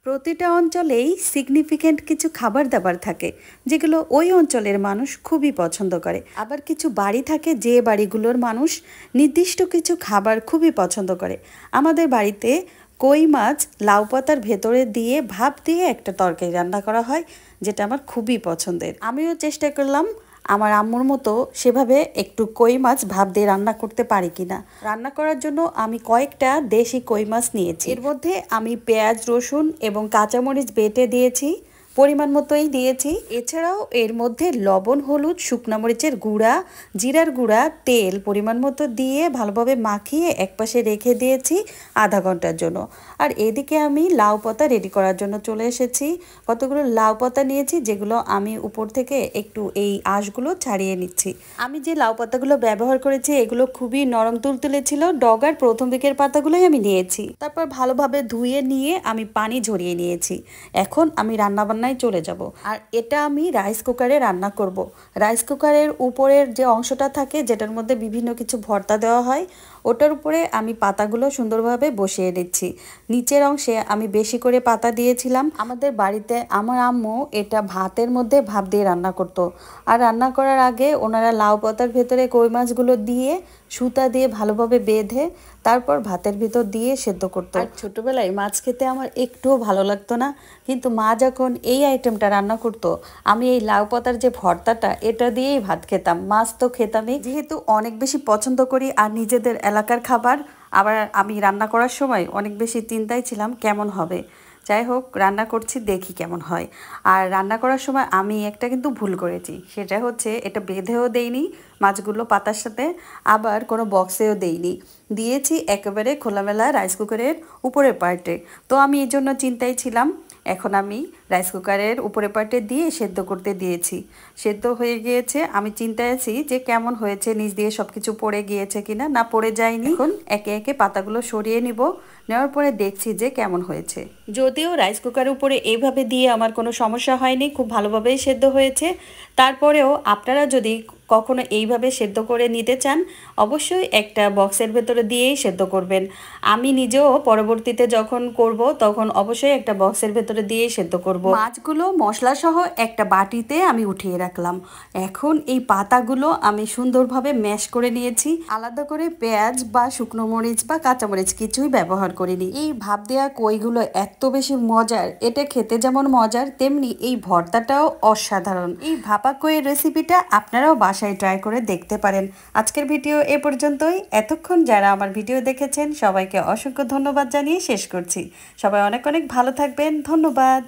প্রতিটা অঞ্চলেই সিগনিফিক্যান্ট কিছু খাবার দাবার থাকে যেগুলো ওই অঞ্চলের মানুষ খুবই পছন্দ করে। আবার কিছু বাড়ি থাকে যে বাড়িগুলোর মানুষ নির্দিষ্ট কিছু খাবার খুবই পছন্দ করে। আমাদের বাড়িতে কই মাছ লাউ পাতার ভেতরে দিয়ে ভাপ দিয়ে একটা তরকারি রান্না করা হয়, যেটা আমার খুবই পছন্দের। আমিও চেষ্টা করলাম আমার আম্মুর মতো সেভাবে একটু কই মাছ ভাপ দিয়ে রান্না করতে পারি কিনা। রান্না করার জন্য আমি কয়েকটা দেশি কই মাছ নিয়েছি। এর মধ্যে আমি পেঁয়াজ, রসুন এবং কাঁচামরিচ বেটে দিয়েছি, পরিমাণ মতোই দিয়েছি। এছাড়াও এর মধ্যে লবণ, হলুদ, শুকনা মরিচের গুঁড়া, জিরার গুঁড়া, তেল পরিমাণ মতো দিয়ে ভালোভাবে মাখিয়ে একপাশে রেখে দিয়েছি আধা ঘন্টার জন্য। আর এদিকে আমি লাউ পাতা রেডি করার জন্য চলে এসেছি। কতগুলো লাউ পাতা নিয়েছি, যেগুলো আমি উপর থেকে একটু এই আঁশগুলো ছাড়িয়ে নিচ্ছি। আমি যে লাউ পাতাগুলো ব্যবহার করেছি এগুলো খুবই নরম তুলতুলে ছিল। ডগার প্রথম দিকের পাতাগুলোই আমি নিয়েছি। তারপর ভালোভাবে ধুয়ে নিয়ে আমি পানি ঝরিয়ে নিয়েছি। এখন আমি রান্নাবান্নায় চলে যাব। আর এটা আমি রাইস কুকারে রান্না করব। রাইস কুকারের উপরের যে অংশটা থাকে, যেটার মধ্যে বিভিন্ন কিছু ভর্তা দেওয়া হয়, ওটার উপরে আমি পাতাগুলো সুন্দরভাবে বসিয়ে দিচ্ছি। নিচের অংশে আমি বেশি করে পাতা দিয়েছিলাম। আমাদের বাড়িতে আমার আম্মু এটা ভাতের মধ্যে ভাপ দিয়ে রান্না করতো। আর রান্না করার আগে ওনারা লাউ পাতার ভেতরে কই মাছগুলো দিয়ে সুতা দিয়ে ভালোভাবে বেঁধে তারপর ভাতের ভিতর দিয়ে সেদ্ধ করতো। আর ছোটোবেলায় মাছ খেতে আমার একটুও ভালো লাগতো না, কিন্তু মা যখন এই আইটেমটা রান্না করতো, আমি এই লাউ পাতার যে ভর্তাটা এটা দিয়েই ভাত খেতাম। মাছ তো খেতামই, যেহেতু অনেক বেশি পছন্দ করি আর নিজেদের এলাকার খাবার। আবার আমি রান্না করার সময় অনেক বেশি চিন্তায় ছিলাম কেমন হবে। যাই হোক, রান্না করছি, দেখি কেমন হয়। আর রান্না করার সময় আমি একটা কিন্তু ভুল করেছি, সেটা হচ্ছে এটা বেঁধেও দেইনি মাছগুলো পাতার সাথে, আবার কোনো বক্সেও দেইনি, দিয়েছি একেবারে খোলামেলা রাইস কুকারের উপরের পার্টে। তো আমি এই জন্য চিন্তায় ছিলাম। এখন আমি রাইস কুকারের উপরে পার্টে দিয়ে সেদ্ধ করতে দিয়েছি। সেদ্ধ হয়ে গিয়েছে। আমি চিন্তায় আছি যে কেমন হয়েছে, নিচ দিয়ে সব কিছু পড়ে গিয়েছে কিনা। না, পড়ে যায়নি। এখন একে একে পাতাগুলো সরিয়ে নিব। নেওয়ার পরে দেখছি যে কেমন হয়েছে। যদিও রাইস কুকারের উপরে এইভাবে দিয়ে আমার কোনো সমস্যা হয়নি, খুব ভালোভাবেই সেদ্ধ হয়েছে। তারপরেও আপনারা যদি কখনো এইভাবে সেদ্ধ করে নিতে চান, অবশ্যই একটা বক্সের ভেতরে দিয়েই সেদ্ধ করবেন। আমি নিজেও পরবর্তীতে যখন করব তখন অবশ্যই একটা বক্সের ভেতরে দিয়েই সেদ্ধ করব। মাছগুলো মশলাসহ একটা বাটিতে আমি উঠিয়ে রাখলাম। এখন এই পাতাগুলো আমি সুন্দরভাবে ম্যাশ করে নিয়েছি। আলাদা করে পেঁয়াজ বা শুকনো মরিচ বা কাঁচামরিচ কিছুই ব্যবহার করিনি। এই ভাপ দেওয়া কইগুলো এত বেশি মজার, এটা খেতে যেমন মজার তেমনি এই ভর্তাটাও অসাধারণ। এই ভাপা কইয়ের রেসিপিটা আপনারাও বাসায় ট্রাই করে দেখতে পারেন। আজকের ভিডিও এ পর্যন্তই। এতক্ষণ যারা আমার ভিডিও দেখেছেন সবাইকে অসংখ্য ধন্যবাদ জানিয়ে শেষ করছি। সবাই অনেক অনেক ভালো থাকবেন। ধন্যবাদ।